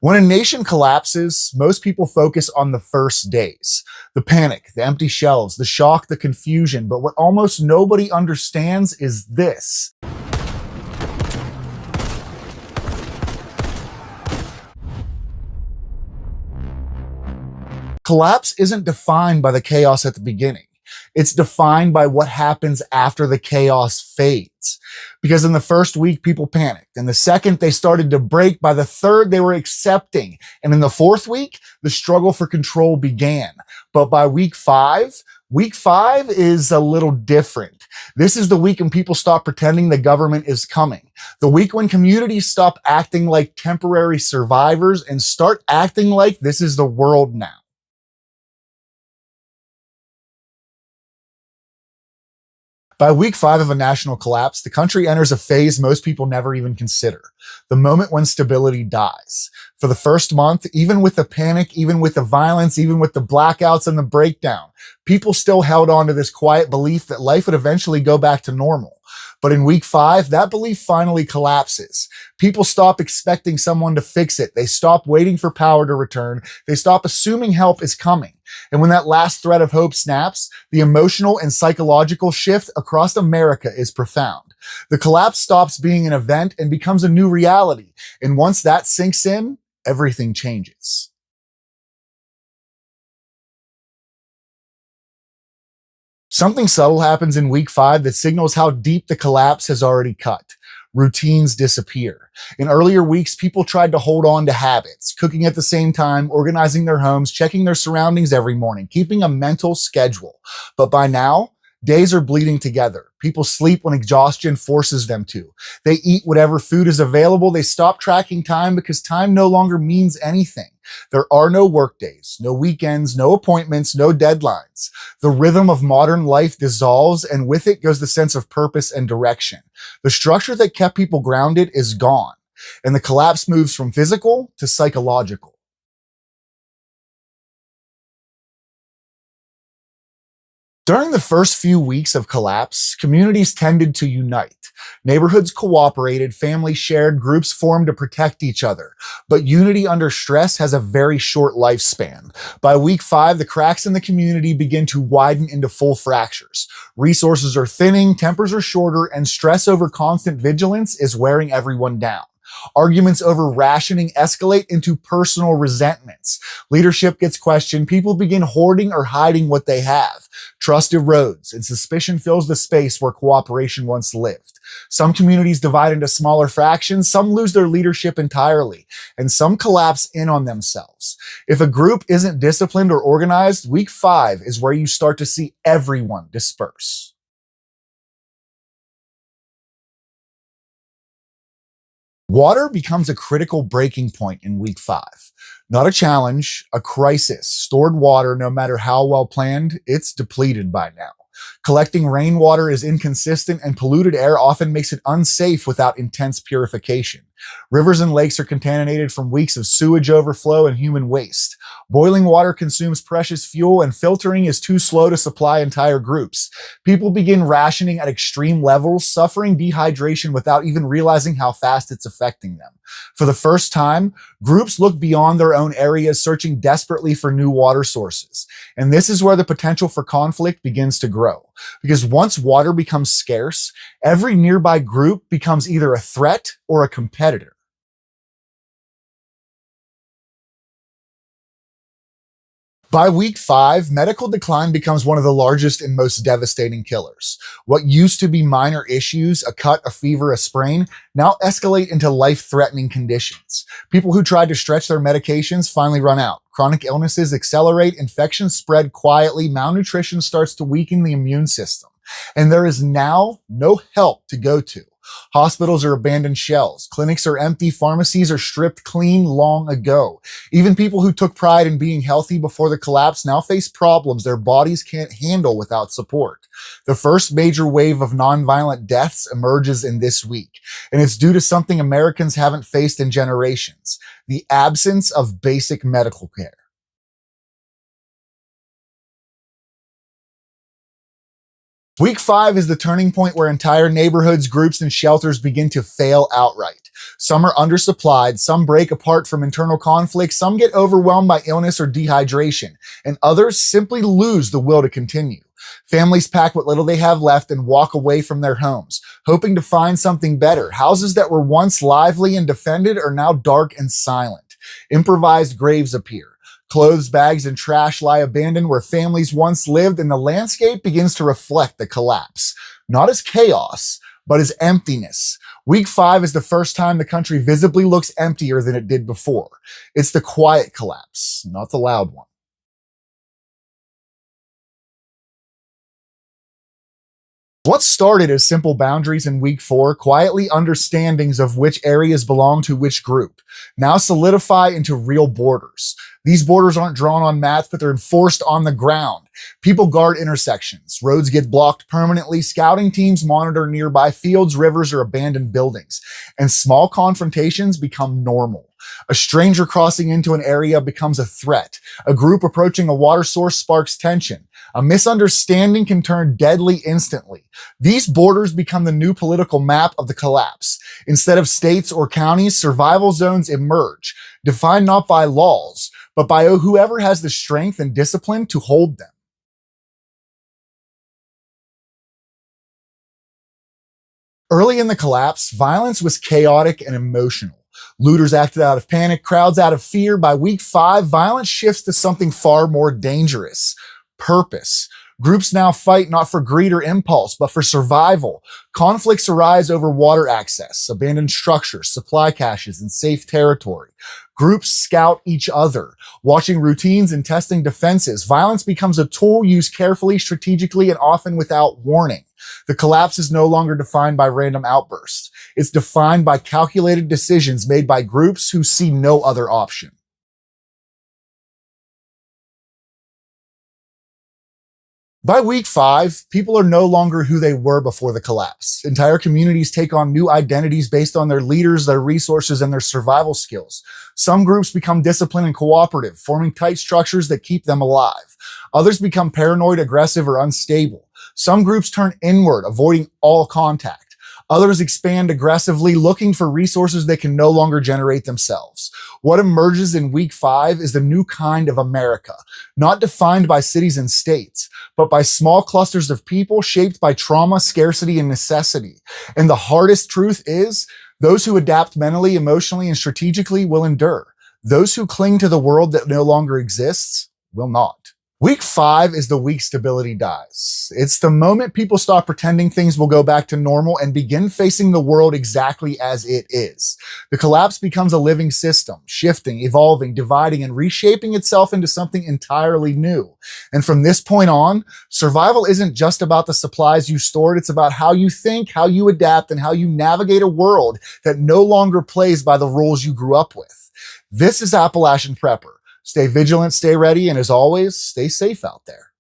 When a nation collapses, most people focus on the first days. The panic, the empty shelves, the shock, the confusion. But what almost nobody understands is this. Collapse isn't defined by the chaos at the beginning. It's defined by what happens after the chaos fades. Because in the first week, people panicked. In the second, they started to break. By the third, they were accepting. And in the fourth week, the struggle for control began. But by week five is a little different. This is the week when people stop pretending the government is coming. The week when communities stop acting like temporary survivors and start acting like this is the world now. By week 5 of a national collapse, the country enters a phase most people never even consider. The moment when stability dies. For the first month, even with the panic, even with the violence, even with the blackouts and the breakdown, people still held on to this quiet belief that life would eventually go back to normal. But in week 5, that belief finally collapses. People stop expecting someone to fix it. They stop waiting for power to return. They stop assuming help is coming. And when that last thread of hope snaps, the emotional and psychological shift across America is profound. The collapse stops being an event and becomes a new reality. And once that sinks in, everything changes. Something subtle happens in week 5 that signals how deep the collapse has already cut. Routines disappear. In earlier weeks, people tried to hold on to habits, cooking at the same time, organizing their homes, checking their surroundings every morning, keeping a mental schedule. But by now, days are bleeding together. People sleep when exhaustion forces them to. They eat whatever food is available. They stop tracking time because time no longer means anything. There are no work days, no weekends, no appointments, no deadlines. The rhythm of modern life dissolves, and with it goes the sense of purpose and direction. The structure that kept people grounded is gone, and the collapse moves from physical to psychological. During the first few weeks of collapse, communities tended to unite. Neighborhoods cooperated, families shared, groups formed to protect each other. But unity under stress has a very short lifespan. By week 5, the cracks in the community begin to widen into full fractures. Resources are thinning, tempers are shorter, and stress over constant vigilance is wearing everyone down. Arguments over rationing escalate into personal resentments. Leadership gets questioned. People begin hoarding or hiding what they have. Trust erodes, and suspicion fills the space where cooperation once lived. Some communities divide into smaller fractions, some lose their leadership entirely, and some collapse in on themselves. If a group isn't disciplined or organized, week 5 is where you start to see everyone disperse. Water becomes a critical breaking point in week 5. Not a challenge, a crisis. Stored water, no matter how well planned, it's depleted by now. Collecting rainwater is inconsistent, and polluted air often makes it unsafe without intense purification. Rivers and lakes are contaminated from weeks of sewage overflow and human waste. Boiling water consumes precious fuel, and filtering is too slow to supply entire groups. People begin rationing at extreme levels, suffering dehydration without even realizing how fast it's affecting them. For the first time, groups look beyond their own areas, searching desperately for new water sources. And this is where the potential for conflict begins to grow. Because once water becomes scarce, every nearby group becomes either a threat or a competitor. By week 5, medical decline becomes one of the largest and most devastating killers. What used to be minor issues, a cut, a fever, a sprain, now escalate into life-threatening conditions. People who tried to stretch their medications finally run out. Chronic illnesses accelerate, infections spread quietly, malnutrition starts to weaken the immune system. And there is now no help to go to. Hospitals are abandoned shells. Clinics are empty. Pharmacies are stripped clean long ago. Even people who took pride in being healthy before the collapse now face problems their bodies can't handle without support. The first major wave of nonviolent deaths emerges in this week, and it's due to something Americans haven't faced in generations: the absence of basic medical care. Week 5 is the turning point where entire neighborhoods, groups, and shelters begin to fail outright. Some are undersupplied, some break apart from internal conflict, some get overwhelmed by illness or dehydration, and others simply lose the will to continue. Families pack what little they have left and walk away from their homes, hoping to find something better. Houses that were once lively and defended are now dark and silent. Improvised graves appear. Clothes, bags, and trash lie abandoned where families once lived, and the landscape begins to reflect the collapse. Not as chaos, but as emptiness. Week 5 is the first time the country visibly looks emptier than it did before. It's the quiet collapse, not the loud one. What started as simple boundaries in week 4, quietly understandings of which areas belong to which group, now solidify into real borders. These borders aren't drawn on maps, but they're enforced on the ground. People guard intersections. Roads get blocked permanently. Scouting teams monitor nearby fields, rivers, or abandoned buildings. And small confrontations become normal. A stranger crossing into an area becomes a threat. A group approaching a water source sparks tension. A misunderstanding can turn deadly instantly. These borders become the new political map of the collapse. Instead of states or counties, survival zones emerge, defined not by laws, but by whoever has the strength and discipline to hold them. Early in the collapse, violence was chaotic and emotional. Looters acted out of panic, crowds out of fear. By week 5, violence shifts to something far more dangerous: purpose. Groups now fight not for greed or impulse, but for survival. Conflicts arise over water access, abandoned structures, supply caches, and safe territory. Groups scout each other, watching routines and testing defenses. Violence becomes a tool used carefully, strategically, and often without warning. The collapse is no longer defined by random outbursts. It's defined by calculated decisions made by groups who see no other option. By week 5, people are no longer who they were before the collapse. Entire communities take on new identities based on their leaders, their resources, and their survival skills. Some groups become disciplined and cooperative, forming tight structures that keep them alive. Others become paranoid, aggressive, or unstable. Some groups turn inward, avoiding all contact. Others expand aggressively, looking for resources they can no longer generate themselves. What emerges in week 5 is the new kind of America, not defined by cities and states, but by small clusters of people shaped by trauma, scarcity, and necessity. And the hardest truth is, those who adapt mentally, emotionally, and strategically will endure. Those who cling to the world that no longer exists will not. Week 5 is the week stability dies. It's the moment people stop pretending things will go back to normal and begin facing the world exactly as it is. The collapse becomes a living system, shifting, evolving, dividing, and reshaping itself into something entirely new. And from this point on, survival isn't just about the supplies you stored. It's about how you think, how you adapt, and how you navigate a world that no longer plays by the rules you grew up with. This is Appalachian Prepper. Stay vigilant, stay ready, and as always, stay safe out there.